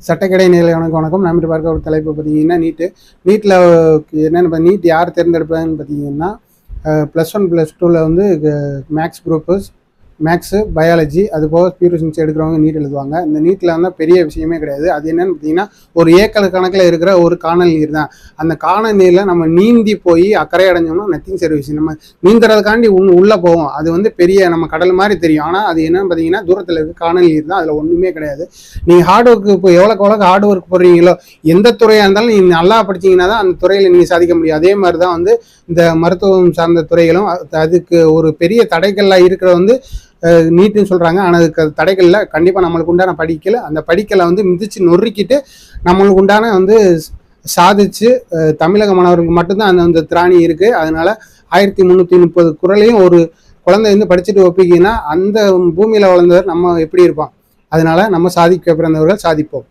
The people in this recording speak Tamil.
சட்டக்கடை நிலையானுக்கு வணக்கம். நாம் பார்க்க ஒரு தலைப்பு பார்த்தீங்கன்னா நீட்டில் என்னென்னு நீட் யார் தேர்ந்தெடுப்பாங்கன்னு பார்த்தீங்கன்னா +1 +2 வந்து மேக்ஸ் குரூப்பு, மேக்ஸு, பயாலஜி, அது போக பியூர் சயின்ஸ் எடுக்கிறவங்க நீட் எழுதுவாங்க. இந்த நீட்டில் வந்து பெரிய விஷயமே கிடையாது. அது என்னென்னு பார்த்தீங்கன்னா ஒரு ஏக்கர் கணக்கில் இருக்கிற ஒரு காணல் நீர் தான். அந்த காணல் நீரில் நம்ம நீந்தி போய் அக்கறை அடைஞ்சோம்னா நத்திங் சர்வீஸ். நம்ம நீந்துறதுக்காண்டி உள்ளே போவோம். அது வந்து பெரிய நம்ம கடல் மாதிரி தெரியும். ஆனால் அது என்னென்னு பார்த்தீங்கன்னா தூரத்தில் இருக்க காணல் நீர் தான். அதில் ஒன்றுமே கிடையாது. நீங்கள் ஹார்ட் ஒர்க்கு இப்போ எவ்வளோக்கு ஹார்ட் ஒர்க் போடுறீங்களோ, எந்த துறையாக இருந்தாலும் நீங்கள் நல்லா படிச்சிங்கன்னா தான் அந்த துறையில் நீங்கள் சாதிக்க முடியும். அதே மாதிரி தான் வந்து இந்த மருத்துவம் சார்ந்த துறைகளும் அதுக்கு ஒரு பெரிய தடைகள்லாம் இருக்கிற வந்து நீட்டுன்னு சொல்கிறாங்க. ஆனால் அதுக்கு தடைகளில் கண்டிப்பாக நம்மளுக்கு உண்டான அந்த படிக்கலை வந்து மிதித்து நொறுக்கிட்டு நம்மளுக்கு உண்டான வந்து சாதிச்சு தமிழக மாணவர்களுக்கு மட்டும்தான் அந்த திராணி இருக்குது. அதனால் 1330 குறளையும் ஒரு குழந்தை வந்து படிச்சுட்டு ஒப்பிக்கிங்கன்னா அந்த பூமியில் வளர்ந்தவர் நம்ம எப்படி இருப்போம். அதனால் நம்ம சாதிக்க பிறந்தவர்கள் சாதிப்போம்.